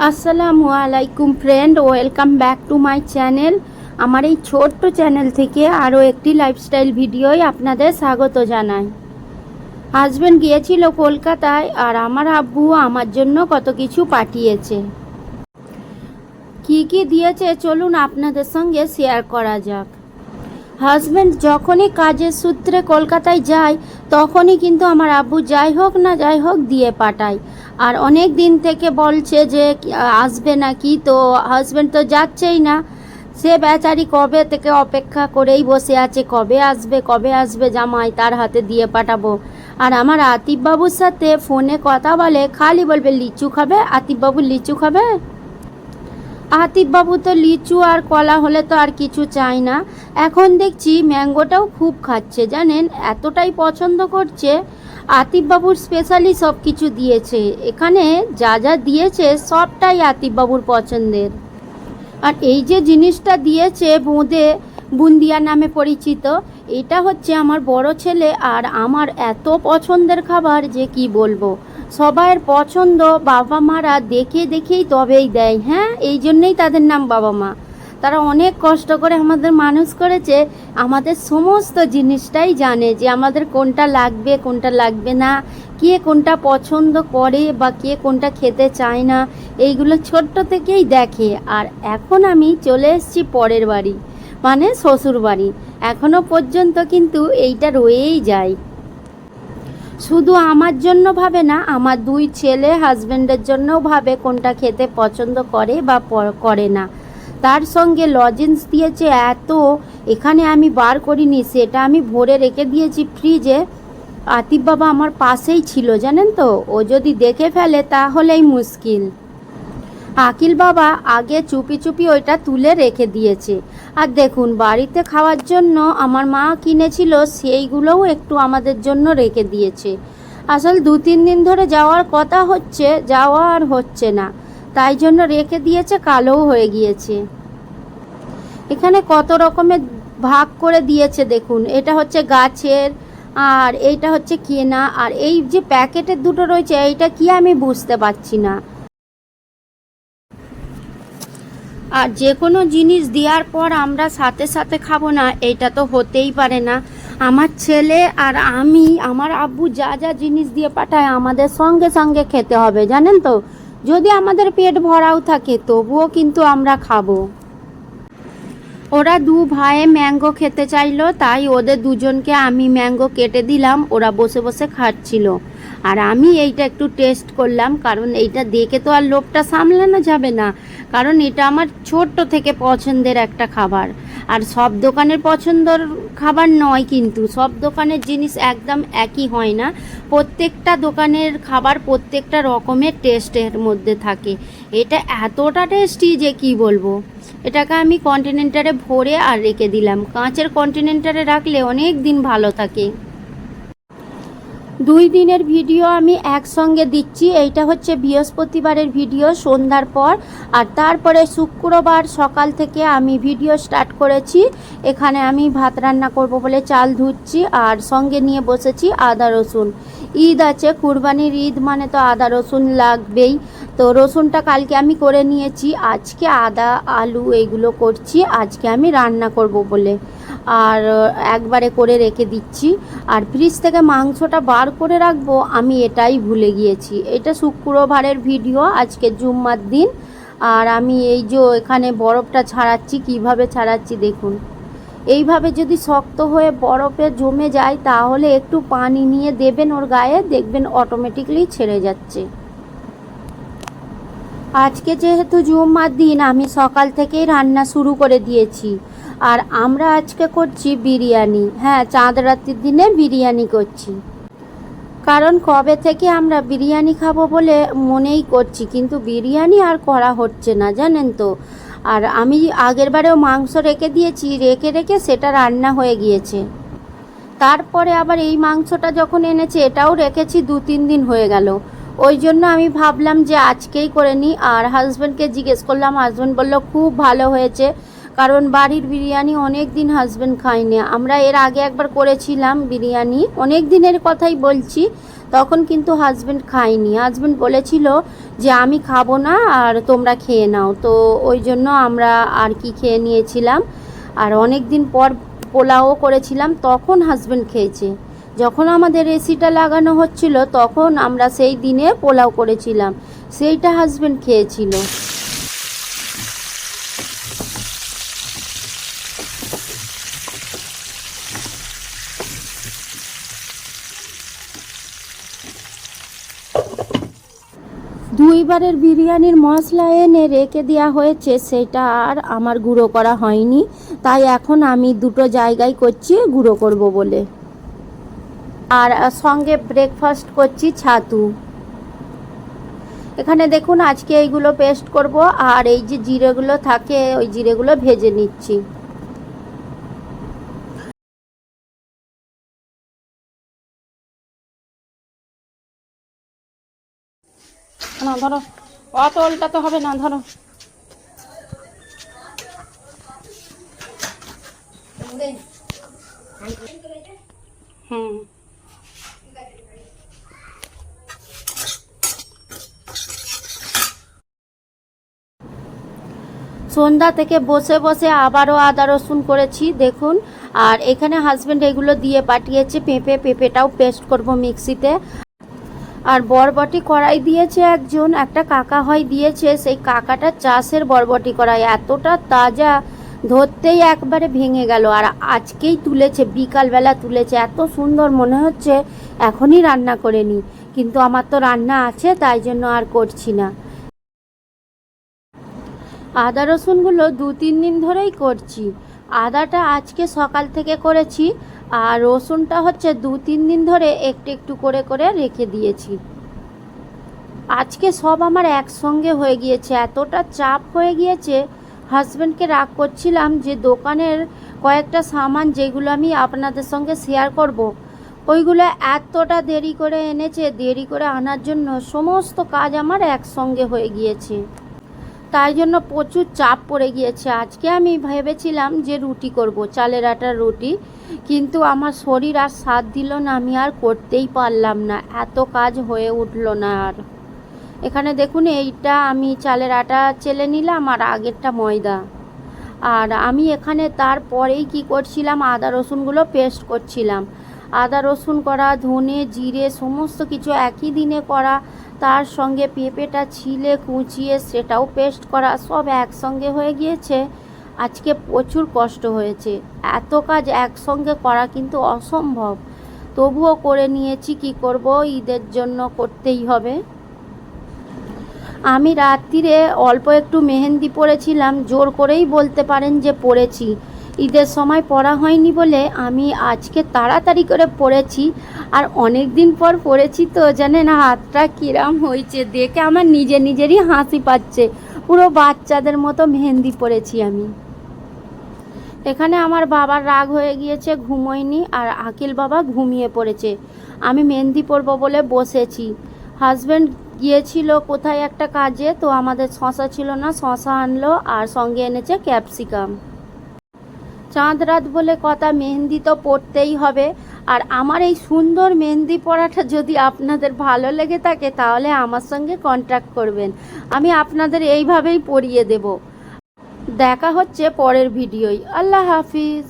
আসসালামু আলাইকুম friend, welcome back to my channel. আমার এই ছোট্ট চ্যানেল থেকে আরও একটি লাইফস্টাইল ভিডিওয় আপনাদের স্বাগত জানাই। হাজব্যান্ড গিয়েছিল কলকাতায়, আর আমার আব্বু আমার জন্য কত কিছু পাঠিয়েছে। কি কি দিয়েছে চলুন আপনাদের সঙ্গে শেয়ার করা যাক। হাজব্যান্ড যখনই কাজের সূত্রে কলকাতায় যায় তখনই কিন্তু আমার আব্বু যাই হোক না যাই হোক দিয়ে পাঠায়। আর অনেক দিন থেকে বলছে যে আসবে নাকি, তো হাজব্যান্ড তো যাচ্ছেই না। সে বেচারি কবে থেকে অপেক্ষা করেই বসে আছে, কবে আসবে কবে আসবে জামাই তার হাতে দিয়ে পাঠাবো। আর আমার আতিফ বাবুর সাথে ফোনে কথা বলে, খালি বলবে লিচু খাবে, আতিফ বাবু লিচু খাবে। আতিফ বাবু তো লিচু আর কলা হলে তো আর কিছু চাই না। এখন দেখছি ম্যাঙ্গোটাও খুব খাচ্ছে, জানেন, এতটাই পছন্দ করছে। আতিফ বাবুর স্পেশালি সব কিছু দিয়েছে, এখানে যা যা দিয়েছে সবটাই আতিফ বাবুর পছন্দের। আর এই যে জিনিসটা দিয়েছে বোঁদে, বুন্দিয়া নামে পরিচিত, এটা হচ্ছে আমার বড় ছেলে আর আমার এত পছন্দের খাবার যে কি বলবো। সবাইয়ের পছন্দ, বাবা মারা দেখে দেখেই তবেই দেয়। হ্যাঁ, এই জন্যই তাদের নাম বাবা মা। তারা অনেক কষ্ট করে আমাদের মানুষ করেছে, আমাদের সমস্ত জিনিসটাই জানে যে আমাদের কোনটা লাগবে কোনটা লাগবে না, কে কোনটা পছন্দ করে বা কে কোনটা খেতে চায় না, এইগুলো ছোট্ট থেকেই দেখে। আর এখন আমি চলে এসেছি পরের বাড়ি, মানে শ্বশুর বাড়ি। এখনও পর্যন্ত কিন্তু এইটা রয়েই যায়। শুধু আমার জন্য ভাবে না, আমার দুই ছেলে হাজব্যান্ডের জন্যও ভাবে কোনটা খেতে পছন্দ করে বা করে না। তার সঙ্গে লজেন্স দিয়েছে এত, এখানে আমি বার করিনি, সেটা আমি ভরে রেখে দিয়েছি ফ্রিজে। আতিফ বাবা আমার পাশেই ছিল, জানেন তো, ও যদি দেখে ফেলে তাহলেই মুশকিল। আকিল বাবা আগে চুপি চুপি ওইটা তুলে রেখে দিয়েছে। আর দেখুন, বাড়িতে খাওয়ার জন্য আমার মা কিনেছিল, সেইগুলোও একটু আমাদের জন্য রেখে দিয়েছে। আসলে 2-3 দিন ধরে যাওয়ার কথা হচ্ছে, যাওয়া আর হচ্ছে না, তাই জন্য রেখে দিয়েছে, কালোও হয়ে গিয়েছে। এখানে কত রকমের ভাগ করে দিয়েছে দেখুন, এটা হচ্ছে গাছের, আর এইটা হচ্ছে কেনা, আর এই যে প্যাকেটের দুটো রয়েছে এইটা কি আমি বুঝতে পারছি না। আর যে কোনো জিনিস দেওয়ার পর আমরা সাথে সাথে খাবো না, এটা তো হতেই পারে না। আমার ছেলে আর আমি, আমার আব্বু যা যা জিনিস দিয়ে পাঠায় আমাদের সঙ্গে সঙ্গে খেতে হবে, জানেন তো। যদি আমাদের পেট ভরাও থাকে তবুও কিন্তু আমরা খাবো। ওরা দু ভাইয়ে ম্যাঙ্গো খেতে চাইলো, তাই ওদের দুজনকে আমি ম্যাঙ্গো কেটে দিলাম, ওরা বসে বসে খাচ্ছিল। আর আমি এইটা একটু টেস্ট করলাম, কারণ এইটা দেখে তো আর লোভটা সামলানো যাবে না, কারণ এটা আমার ছোট্ট থেকে পছন্দের একটা খাবার। আর সব দোকানের পছন্দের খাবার নয়, কিন্তু সব দোকানের জিনিস একদম একই হয় না। প্রত্যেকটা দোকানের খাবার প্রত্যেকটা রকমের টেস্টের মধ্যে থাকে। এটা এতটা টেস্টি যে কি বলবো। এটাকে আমি কন্টিনেন্টারে ভরে আর রেখে দিলাম, কাঁচের কন্টিনেন্টারে রাখলে অনেক দিন ভালো থাকে। 2 দিনের ভিডিও আমি একসঙ্গে দিচ্ছি। এইটা হচ্ছে বৃহস্পতিবারের ভিডিও সন্ধ্যার পর, আর তারপরে শুক্রবার সকাল থেকে আমি ভিডিও স্টার্ট করেছি। এখানে আমি ভাত রান্না করব বলে চাল ধুচ্ছি, আর সঙ্গে নিয়ে বসেছি আদা রসুন। ঈদ আছে, কুরবানির ঈদ মানে তো আদা রসুন লাগবেই। তো রসুনটা কালকে আমি করে নিয়েছি, আজকে আদা আলু এইগুলো করছি, আজকে আমি রান্না করব বলে। আর একবারে করে রেখে দিচ্ছি। আর ফ্রিজ থেকে মাংসটা বার করে রাখবো, আমি এটাই ভুলে গিয়েছি। এটা শুক্রবারের ভিডিও, আজকে জুম্মার দিন। আর আমি এই যে এখানে বরফটা ছাড়াচ্ছি, কিভাবে ছাড়াচ্ছি দেখুন। এইভাবে যদি শক্ত হয়ে বরফে জমে যায় তাহলে একটু পানি নিয়ে দেবেন ওর গায়ে, দেখবেন অটোমেটিকলি ছেড়ে যাচ্ছে। আজকে যেহেতু জুম্মার দিন, আমি সকাল থেকেই রান্না শুরু করে দিয়েছি। আর আমরা আজকে করছি বিরিয়ানি। হ্যাঁ, চাঁদ রাত্রির দিনে বিরিয়ানি করছি, কারণ কবে থেকে আমরা বিরিয়ানি খাবো বলে মনেই করছি, কিন্তু বিরিয়ানি আর করা হচ্ছে না, জানেন তো। আর আমি আগের বারেও মাংস রেখে দিয়েছি, রেখে রেখে সেটা রান্না হয়ে গিয়েছে। তারপরে আবার এই মাংসটা যখন এনেছে এটাও রেখেছি, 2-3 দিন হয়ে গেল। ওই জন্য আমি ভাবলাম যে আজকেই করে নিই। আর হাজব্যান্ডকে জিজ্ঞেস করলাম, হাজব্যান্ড বলল খুব ভালো হয়েছে, কারণ বাড়ির বিরিয়ানি অনেক দিন হাজব্যান্ড খায়নি। আমরা এর আগে একবার করেছিলাম বিরিয়ানি, অনেক দিনের কথাই বলছি, তখন কিন্তু হাজব্যান্ড খায়নি। হাজব্যান্ড বলেছিল যে আমি খাবো না আর তোমরা খেয়ে নাও, তো ওই জন্য আমরা আর কি খেয়ে নিয়েছিলাম। আর অনেক দিন পর পোলাও করেছিলাম, তখন হাজব্যান্ড খেয়েছে। যখন আমাদের এসিটা লাগানো হচ্ছিল তখন আমরা সেই দিনে পোলাও করেছিলাম, সেইটা হাজব্যান্ড খেয়েছিল। দুইবারের বিরিয়ানির মশলা এনে রেখে দেওয়া হয়েছে, সেটা আর আমার গুঁড়ো করা হয়নি, তাই এখন আমি দুটো জায়গায় করছি গুঁড়ো করব বলে। আর সঙ্গে ব্রেকফাস্ট করছি ছাতু। এখানে দেখুন আজকে এইগুলো পেস্ট করব, আর এই যে জিরেগুলো থাকে ওই জিরেগুলো ভেজে নিচ্ছি। না ধরো, অত উল্টাতে হবে না, ধরো। হুম, সন্ধ্যা থেকে বসে বসে আবারও আদা রসুন করেছি দেখুন। আর এখানে হাজব্যান্ড এগুলো দিয়ে পাঠিয়েছে পেঁপেটাও পেস্ট করব মিক্সিতে। আর বরবটি কড়াই দিয়েছে একজন, একটা কাকা হয় দিয়েছে, সেই কাকাটা চাষের বরবটি কড়াই, এতটা তাজা, ধরতেই একবারে ভেঙে গেল। আর আজকেই তুলেছে, বিকালবেলা তুলেছে, এত সুন্দর মনে হচ্ছে এখনই রান্না করে নিই, কিন্তু আমার তো রান্না আছে তাই জন্য আর করছি না। আদা রসুনগুলো 2-3 দিন ধরেই করছি। আদাটা আজকে সকাল থেকে করেছি, আর রসুনটা হচ্ছে 2-3 দিন ধরে একটু একটু করে করে রেখে দিয়েছি। আজকে সব আমার একসঙ্গে হয়ে গিয়েছে, এতটা চাপ হয়ে গিয়েছে। হাজব্যান্ডকে রাগ করছিলাম যে দোকানের কয়েকটা সামান যেগুলো আমি আপনাদের সঙ্গে শেয়ার করব, ওইগুলো এতটা দেরি করে এনেছে, দেরি করে আনার জন্য সমস্ত কাজ আমার একসঙ্গে হয়ে গিয়েছে, তাই জন্য প্রচুর চাপ পড়ে গিয়েছে। আজকে আমি ভেবেছিলাম যে রুটি করব, চালের আটার রুটি, কিন্তু আমার শরীর আর সাথ দিল না, আমি আর করতেই পারলাম না, এত কাজ হয়ে উঠলো না আর। এখানে দেখুন এইটা আমি চালের আটা চেলে নিলাম, আর আগেরটা ময়দা। আর আমি এখানে তারপরেই কি করছিলাম, আদা রসুনগুলো পেস্ট করছিলাম। আদা রসুন করা, ধনে জিরে সমস্ত কিছু একই দিনে করা, তার সঙ্গে পেঁপেটা ছিলে কুচিয়ে সেটাও পেস্ট করা, সব একসঙ্গে হয়ে গিয়েছে। আজকে প্রচুর কষ্ট হয়েছে, এত কাজ একসঙ্গে করা কিন্তু অসম্ভব, তবুও করে নিয়েছি, কি করব, ঈদের জন্য করতেই হবে। আমি রাত্রিরে অল্প একটু মেহেন্দি পরেছিলাম, জোর করেই বলতে পারেন যে পরেছি, ঈদের সময় পরা হয়নি বলে আমি আজকে তাড়াতাড়ি করে পরেছি। আর অনেক দিন পর পরেছি তো জানেন হাতটা কিরাম হয়েছে, দেখে আমার নিজেরই হাসি পাচ্ছে, পুরো বাচ্চাদের মতো মেহেন্দি পরেছি আমি। এখানে আমার বাবার রাগ হয়ে গিয়েছে, ঘুমোয়নি, আর আকিল বাবা ঘুমিয়ে পড়েছে। আমি মেহেন্দি পরবো বলে বসেছি। হাজব্যান্ড গিয়েছিল কোথায় একটা কাজে, তো আমাদের শশা ছিল না, শশা আনলো, আর সঙ্গে এনেছে ক্যাপসিকাম। চাঁদ রাত বলে কথা, মেহেন্দি তো পরতেই হবে। আর আমার এই সুন্দর মেহেন্দি পরাটা যদি আপনাদের ভালো লেগে থাকে তাহলে আমার সঙ্গে কন্ট্যাক্ট করবেন, আমি আপনাদের এইভাবেই পরিয়ে দেব। দেখা হচ্ছে পরের ভিডিওয়। আল্লাহ হাফিজ।